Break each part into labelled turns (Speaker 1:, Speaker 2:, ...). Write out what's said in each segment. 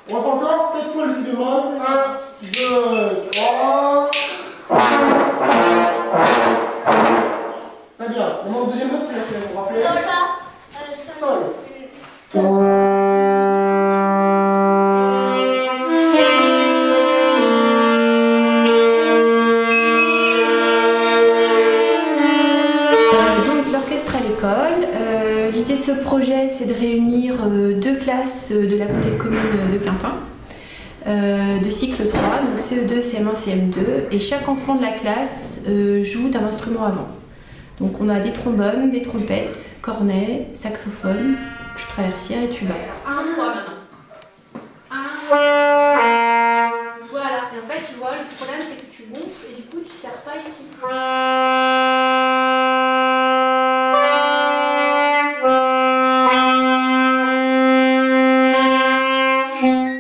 Speaker 1: On va faire encore 4 fois le si bémol. 1, 2, 3. Très bien. Maintenant, le deuxième note, c'est laquelle? On va rappeler. Sol.
Speaker 2: Donc l'orchestre à l'école, l'idée de ce projet c'est de réunir deux classes de la communauté de communes de Quintin, de cycle 3, donc CE2, CM1, CM2, et chaque enfant de la classe joue d'un instrument avant. Donc on a des trombones, des trompettes, cornets, saxophones, flûte traversière et tuba.
Speaker 3: Un doigt maintenant. Voilà, et en fait tu vois, le problème c'est que tu gonfles et du coup tu ne serres pas ici.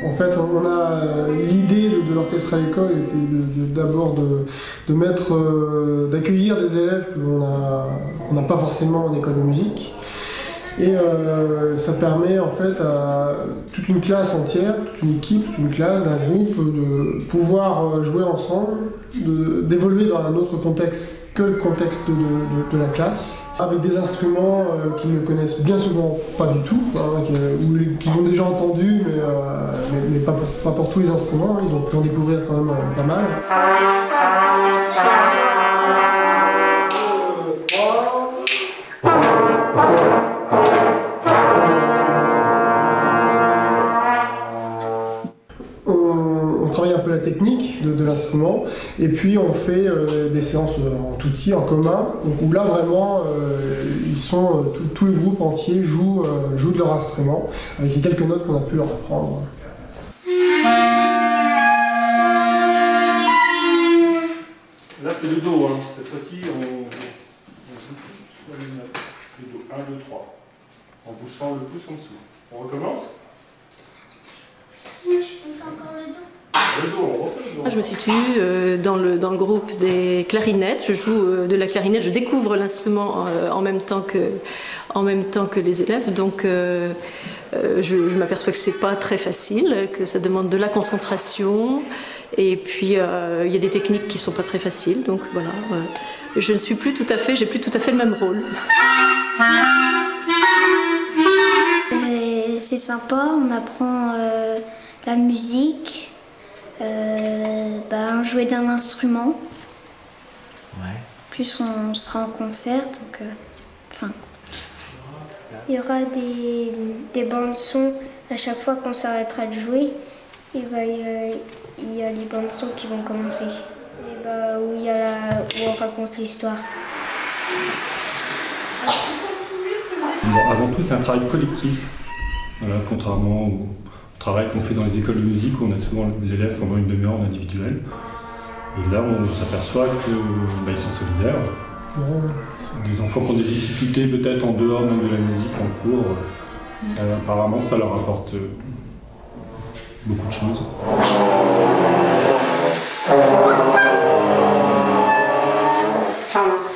Speaker 1: En fait, on a l'idée de l'orchestre à l'école était d'abord d'accueillir des élèves qu'on n'a pas forcément en école de musique. Et ça permet en fait à toute une classe entière, toute une équipe, toute une classe, d'un groupe de pouvoir jouer ensemble, d'évoluer dans un autre contexte que le contexte de la classe, avec des instruments qu'ils ne connaissent bien souvent pas du tout, hein, ou qu'ils ont déjà entendus, mais pas pour tous les instruments, hein, ils ont pu en découvrir quand même pas mal. On travaille un peu la technique de l'instrument et puis on fait des séances en tout-i, en commun, où là vraiment tous les groupes entiers jouent de leur instrument avec les quelques notes qu'on a pu leur apprendre.
Speaker 4: Là c'est le Do, hein. Cette fois-ci on joue sur les notes. Le Do, 1, 2, 3. En bouchant le pouce en dessous. On recommence?
Speaker 5: Je peux faire encore le Do.
Speaker 4: Le Do, on refait le Do.
Speaker 6: Je me situe dans le groupe des clarinettes. Je joue de la clarinette, je découvre l'instrument en même temps que les élèves. Donc je m'aperçois que c'est pas très facile, que ça demande de la concentration. Et puis il y a des techniques qui sont pas très faciles. Donc voilà, je ne suis plus tout à fait, j'ai plus tout à fait le même rôle.
Speaker 5: C'est sympa, on apprend la musique, jouer d'un instrument.
Speaker 7: Ouais.
Speaker 5: Plus on sera en concert, donc il y aura des bandes son à chaque fois qu'on s'arrêtera de jouer. Et il y a les bandes son qui vont commencer. C'est où on raconte l'histoire.
Speaker 4: Bon, avant tout, c'est un travail collectif. Voilà, contrairement au travail qu'on fait dans les écoles de musique où on a souvent l'élève pendant une demi-heure en individuel. Et là, on s'aperçoit qu'ils sont solidaires. Des enfants qui ont des difficultés peut-être en dehors même de la musique en cours, apparemment ça leur apporte beaucoup de choses.
Speaker 1: Ciao.